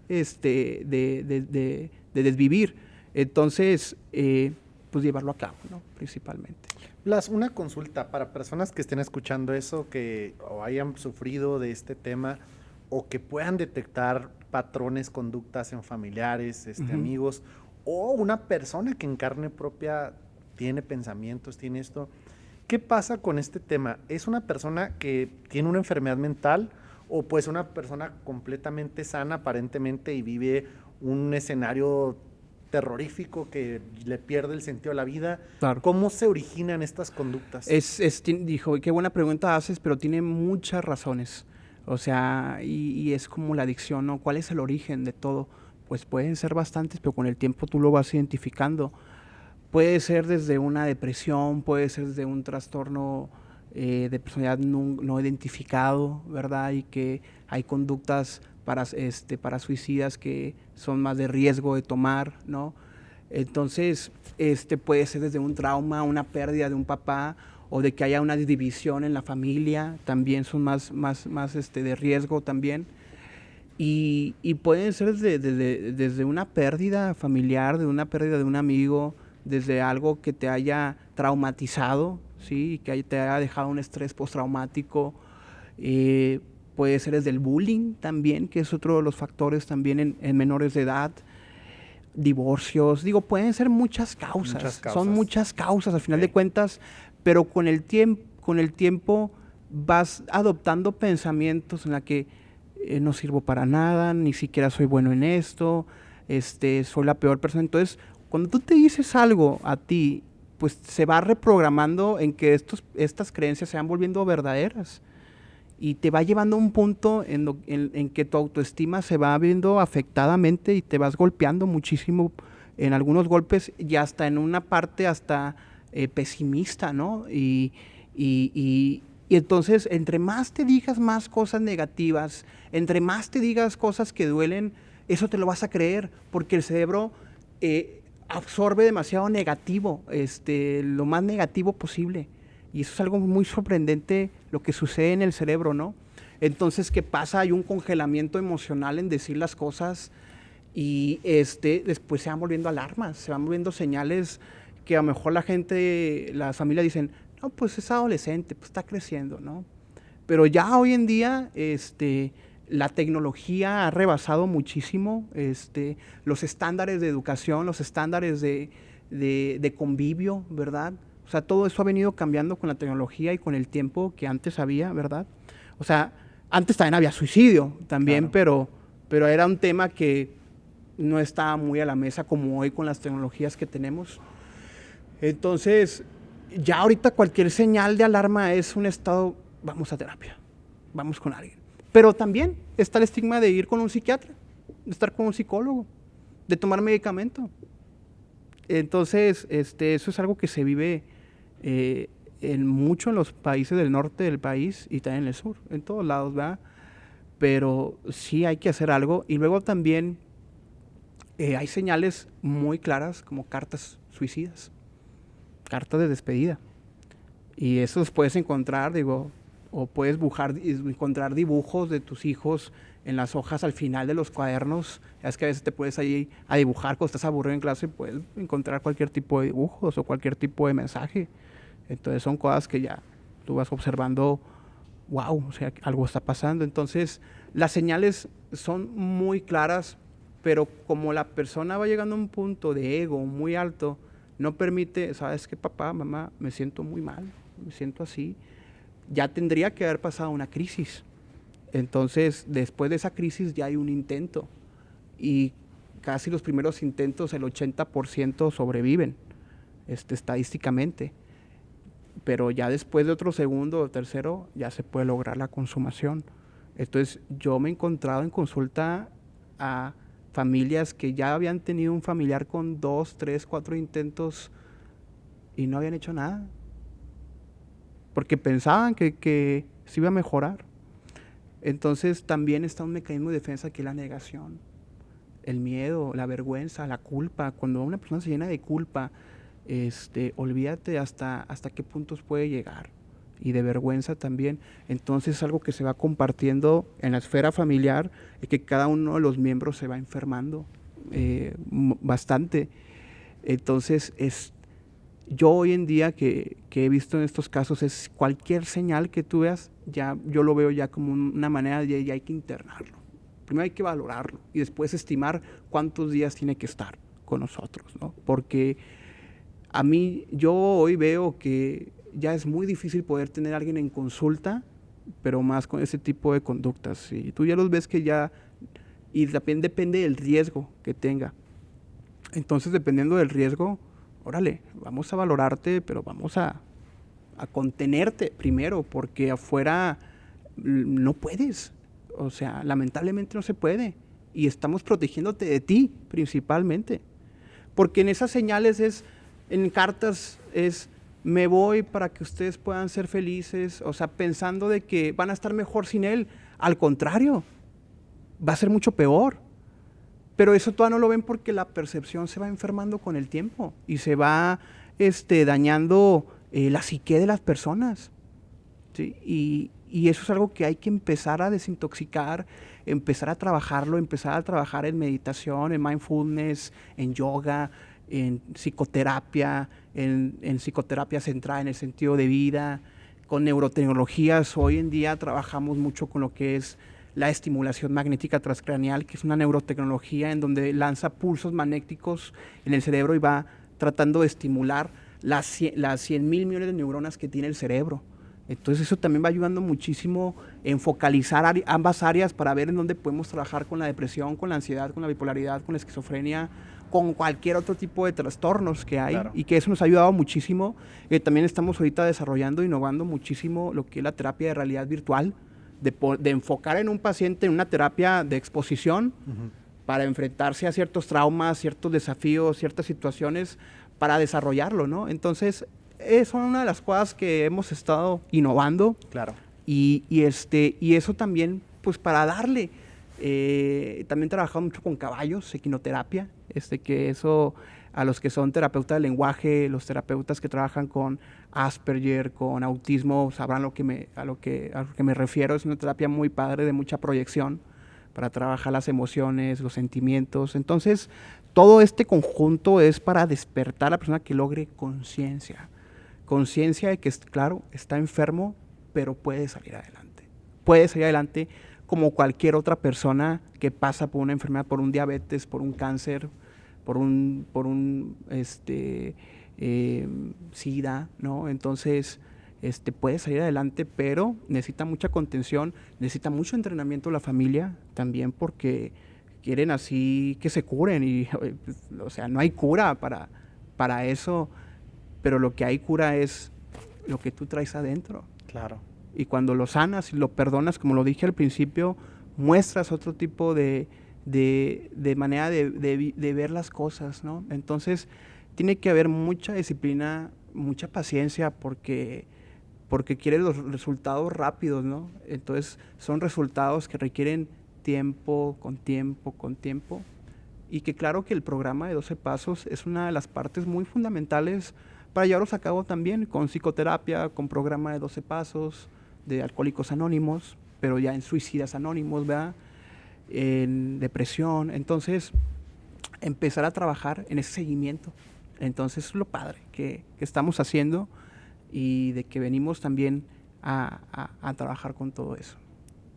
de desvivir. Entonces, pues llevarlo a cabo, ¿no? Principalmente. Blas, una consulta para personas que estén escuchando eso, que o hayan sufrido de este tema o que puedan detectar patrones, conductas en familiares, amigos, o una persona que en carne propia tiene pensamientos, tiene esto. ¿Qué pasa con este tema? ¿Es una persona que tiene una enfermedad mental o pues una persona completamente sana aparentemente y vive un escenario terrorífico que le pierde el sentido de la vida? Claro. ¿Cómo se originan estas conductas? Dijo, qué buena pregunta haces, pero tiene muchas razones. O sea, y es como la adicción, ¿no? ¿Cuál es el origen de todo? Pues pueden ser bastantes, pero con el tiempo tú lo vas identificando. Puede ser desde una depresión, puede ser desde un trastorno de personalidad no identificado, ¿verdad? Y que hay conductas para suicidas que son más de riesgo de tomar, ¿no? Entonces, puede ser desde un trauma, una pérdida de un papá, o de que haya una división en la familia, también son más de riesgo también. Y pueden ser desde una pérdida familiar, de una pérdida de un amigo, desde algo que te haya traumatizado, ¿sí? Que te haya dejado un estrés postraumático. Puede ser desde el bullying también, que es otro de los factores también en menores de edad. Divorcios, pueden ser muchas causas. Son muchas causas al final de cuentas, pero con el tiempo vas adoptando pensamientos en la que no sirvo para nada, ni siquiera soy bueno en esto, soy la peor persona. Entonces, cuando tú te dices algo a ti, pues se va reprogramando en que estas creencias se van volviendo verdaderas y te va llevando a un punto en que tu autoestima se va viendo afectadamente y te vas golpeando muchísimo en algunos golpes y hasta en una parte pesimista, ¿no? Y entonces, entre más te digas más cosas negativas, entre más te digas cosas que duelen, eso te lo vas a creer, porque el cerebro absorbe demasiado negativo, lo más negativo posible. Y eso es algo muy sorprendente lo que sucede en el cerebro, ¿no? Entonces, ¿qué pasa? Hay un congelamiento emocional en decir las cosas y después se van volviendo alarmas, se van volviendo señales que a lo mejor la familia dicen, no, pues es adolescente, pues está creciendo, ¿no? Pero ya hoy en día, la tecnología ha rebasado muchísimo los estándares de educación, los estándares de convivio, ¿verdad? O sea, todo eso ha venido cambiando con la tecnología y con el tiempo que antes había, ¿verdad? O sea, antes también había suicidio, también, claro. pero era un tema que no estaba muy a la mesa como hoy con las tecnologías que tenemos. Entonces, ya ahorita cualquier señal de alarma es un estado, vamos a terapia, vamos con alguien. Pero también está el estigma de ir con un psiquiatra, de estar con un psicólogo, de tomar medicamento. Entonces, eso es algo que se vive mucho en los países del norte del país y también en el sur, en todos lados, ¿verdad? Pero sí hay que hacer algo. Y luego también hay señales muy claras como cartas suicidas. cartas de despedida. Y esos puedes encontrar, digo, o puedes encontrar dibujos de tus hijos en las hojas al final de los cuadernos. Es que a veces te puedes ahí a dibujar cuando estás aburrido en clase, puedes encontrar cualquier tipo de dibujos o cualquier tipo de mensaje. Entonces son cosas que ya tú vas observando, wow, o sea, algo está pasando. Entonces las señales son muy claras, pero como la persona va llegando a un punto de ego muy alto, no permite, ¿sabes qué, papá, mamá? Me siento muy mal, me siento así. Ya tendría que haber pasado una crisis. Entonces, después de esa crisis ya hay un intento. Y casi los primeros intentos, el 80% sobreviven, estadísticamente. Pero ya después de otro segundo o tercero, ya se puede lograr la consumación. Entonces, yo me he encontrado en consulta a familias que ya habían tenido un familiar con 2, 3, 4 intentos y no habían hecho nada. Porque pensaban que se iba a mejorar. Entonces también está un mecanismo de defensa que es la negación, el miedo, la vergüenza, la culpa. Cuando una persona se llena de culpa, olvídate hasta qué puntos puede llegar, y de vergüenza también. Entonces es algo que se va compartiendo en la esfera familiar, y que cada uno de los miembros se va enfermando bastante. Entonces yo hoy en día que he visto en estos casos, es cualquier señal que tú veas, ya yo lo veo ya como una manera de ya hay que internarlo. Primero hay que valorarlo y después estimar cuántos días tiene que estar con nosotros, ¿no? Porque yo hoy veo que ya es muy difícil poder tener a alguien en consulta, pero más con ese tipo de conductas. Y tú ya los ves que ya, y también depende del riesgo que tenga. Entonces, dependiendo del riesgo, órale, vamos a valorarte, pero vamos a contenerte primero, porque afuera no puedes. O sea, lamentablemente no se puede. Y estamos protegiéndote de ti, principalmente. Porque en esas señales en cartas me voy para que ustedes puedan ser felices, o sea, pensando de que van a estar mejor sin él. Al contrario, va a ser mucho peor. Pero eso todavía no lo ven porque la percepción se va enfermando con el tiempo y se va dañando la psique de las personas, ¿sí? Y eso es algo que hay que empezar a desintoxicar, empezar a trabajarlo, empezar a trabajar en meditación, en mindfulness, en yoga, en psicoterapia, en psicoterapia centrada en el sentido de vida, con neurotecnologías. Hoy en día trabajamos mucho con lo que es la estimulación magnética transcraneal, que es una neurotecnología en donde lanza pulsos magnéticos en el cerebro y va tratando de estimular las 100,000 millones de neuronas que tiene el cerebro. Entonces eso también va ayudando muchísimo en focalizar ambas áreas para ver en dónde podemos trabajar con la depresión, con la ansiedad, con la bipolaridad, con la esquizofrenia, con cualquier otro tipo de trastornos que hay. Claro. Y que eso nos ha ayudado muchísimo. También estamos ahorita desarrollando, innovando muchísimo lo que es la terapia de realidad virtual, de enfocar en un paciente en una terapia de exposición para enfrentarse a ciertos traumas, ciertos desafíos, ciertas situaciones, para desarrollarlo, ¿no? Entonces, es una de las cosas que hemos estado innovando. Claro. Y eso también, pues para darle, también trabajamos mucho con caballos, equinoterapia, que eso a los que son terapeutas del lenguaje, los terapeutas que trabajan con Asperger, con autismo, sabrán a lo que me refiero. Es una terapia muy padre, de mucha proyección, para trabajar las emociones, los sentimientos. Entonces, todo este conjunto es para despertar a la persona que logre conciencia. Conciencia de que, claro, está enfermo, pero puede salir adelante. Puede salir adelante como cualquier otra persona que pasa por una enfermedad, por un diabetes, por un cáncer, por un SIDA, ¿no? Entonces, puede salir adelante, pero necesita mucha contención, necesita mucho entrenamiento la familia también, porque quieren así que se curen y, o sea, no hay cura para eso, pero lo que hay cura es lo que tú traes adentro. Claro. Y cuando lo sanas y lo perdonas, como lo dije al principio, muestras otro tipo de manera de ver las cosas, ¿no? Entonces, tiene que haber mucha disciplina, mucha paciencia, porque quieres los resultados rápidos, ¿no? Entonces, son resultados que requieren tiempo, y que claro que el programa de 12 Pasos es una de las partes muy fundamentales para llevarlos a cabo también con psicoterapia, con programa de 12 pasos, de Alcohólicos Anónimos, pero ya en Suicidas Anónimos, ¿verdad? En depresión. Entonces, empezar a trabajar en ese seguimiento. Entonces, es lo padre que estamos haciendo y de que venimos también a trabajar con todo eso.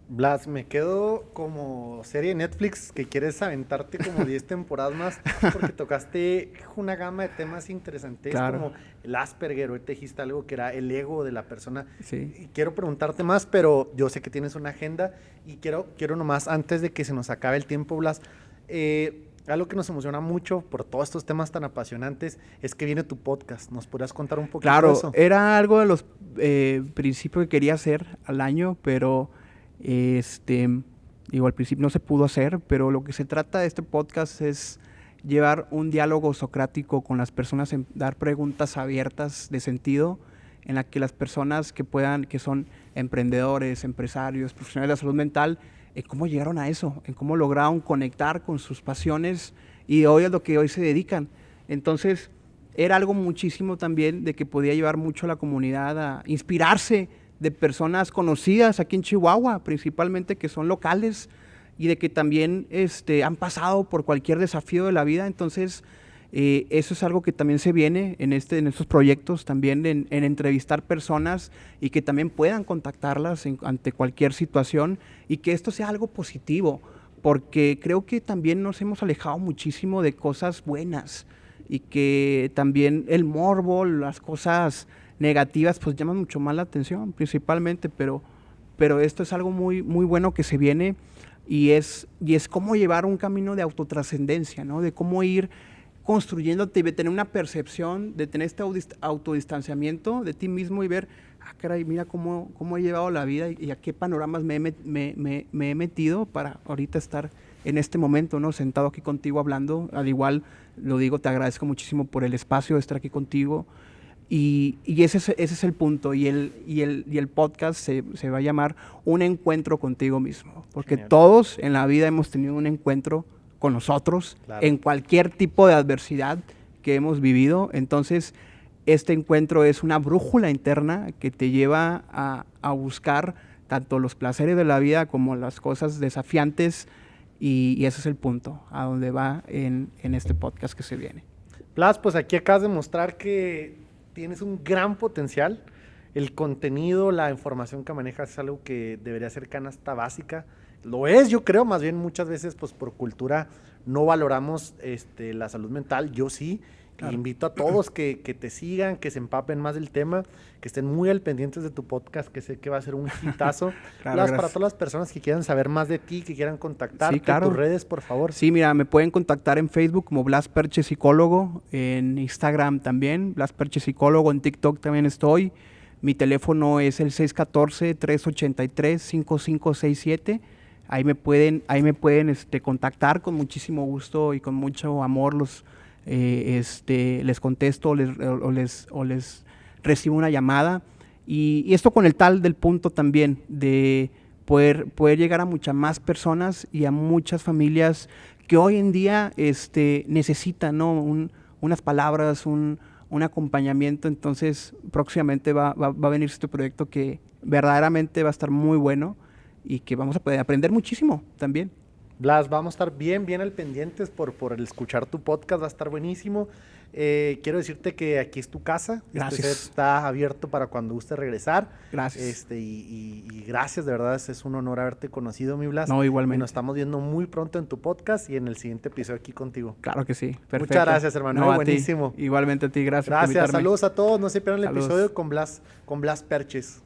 Blas, me quedo como serie de Netflix que quieres aventarte como 10 temporadas más porque tocaste una gama de temas interesantes, claro, como el Asperger. Ahorita dijiste algo que era el ego de la persona. Sí. Y quiero preguntarte más, pero yo sé que tienes una agenda y quiero nomás, antes de que se nos acabe el tiempo, Blas, algo que nos emociona mucho por todos estos temas tan apasionantes es que viene tu podcast. ¿Nos podrías contar un poquito de eso? Claro, era algo de los principios que quería hacer al año, pero digo, al principio no se pudo hacer, pero lo que se trata de este podcast es llevar un diálogo socrático con las personas, dar preguntas abiertas de sentido, en la que las personas que son emprendedores, empresarios, profesionales de la salud mental, cómo llegaron a eso, en cómo lograron conectar con sus pasiones y hoy es lo que hoy se dedican. Entonces, era algo muchísimo también de que podía llevar mucho a la comunidad a inspirarse de personas conocidas aquí en Chihuahua, principalmente que son locales y de que también han pasado por cualquier desafío de la vida. Entonces, eso es algo que también se viene en estos proyectos, también en entrevistar personas y que también puedan contactarlas ante cualquier situación y que esto sea algo positivo, porque creo que también nos hemos alejado muchísimo de cosas buenas y que también el morbo, las cosas negativas, pues llaman mucho más la atención, principalmente, pero esto es algo muy, muy bueno que se viene y es cómo llevar un camino de autotrascendencia, ¿no? De cómo ir construyéndote, de tener una percepción, de tener este autodistanciamiento de ti mismo y ver, caray, mira cómo he llevado la vida y a qué panoramas me he metido para ahorita estar en este momento, ¿no? Sentado aquí contigo hablando. Al igual, lo digo, te agradezco muchísimo por el espacio de estar aquí contigo. Y ese es el punto, y el podcast se va a llamar Un Encuentro Contigo Mismo, porque Genial. Todos en la vida hemos tenido un encuentro con nosotros, Claro. En cualquier tipo de adversidad que hemos vivido. Entonces, este encuentro es una brújula interna que te lleva a buscar tanto los placeres de la vida como las cosas desafiantes, y ese es el punto, a donde va en este podcast que se viene. Blas, pues aquí acabas de mostrar que tienes un gran potencial. El contenido, la información que manejas es algo que debería ser canasta básica. Lo es, yo creo, más bien muchas veces pues por cultura no valoramos la salud mental. Yo sí. Claro. Invito a todos que te sigan, que se empapen más del tema, que estén muy al pendientes de tu podcast, que sé que va a ser un hitazo. Claro, Blas, para todas las personas que quieran saber más de ti, que quieran contactarte, sí, claro. Tus redes, por favor. Sí, mira, me pueden contactar en Facebook como Blas Perche Psicólogo, en Instagram también, Blas Perche Psicólogo, en TikTok también estoy. Mi teléfono es el 614-383-5567. Ahí me pueden contactar con muchísimo gusto y con mucho amor. Les contesto o les recibo una llamada. Y esto con el tal del punto también de poder llegar a muchas más personas y a muchas familias que hoy en día necesitan, ¿no? Unas palabras, un acompañamiento. Entonces, próximamente va a venir este proyecto que verdaderamente va a estar muy bueno y que vamos a poder aprender muchísimo también. Blas, vamos a estar bien al pendientes por el escuchar tu podcast, va a estar buenísimo. Quiero decirte que aquí es tu casa. Gracias. Este set está abierto para cuando guste regresar. Gracias. Y gracias, de verdad, es un honor haberte conocido, mi Blas. No, igualmente. Y nos estamos viendo muy pronto en tu podcast y en el siguiente episodio aquí contigo. Claro que sí, perfecto. Muchas gracias, hermano, no, buenísimo. Igualmente a ti, gracias por Gracias, invitarme. saludos a todos, no se pierdan el Saludos. episodio con Blas Perches.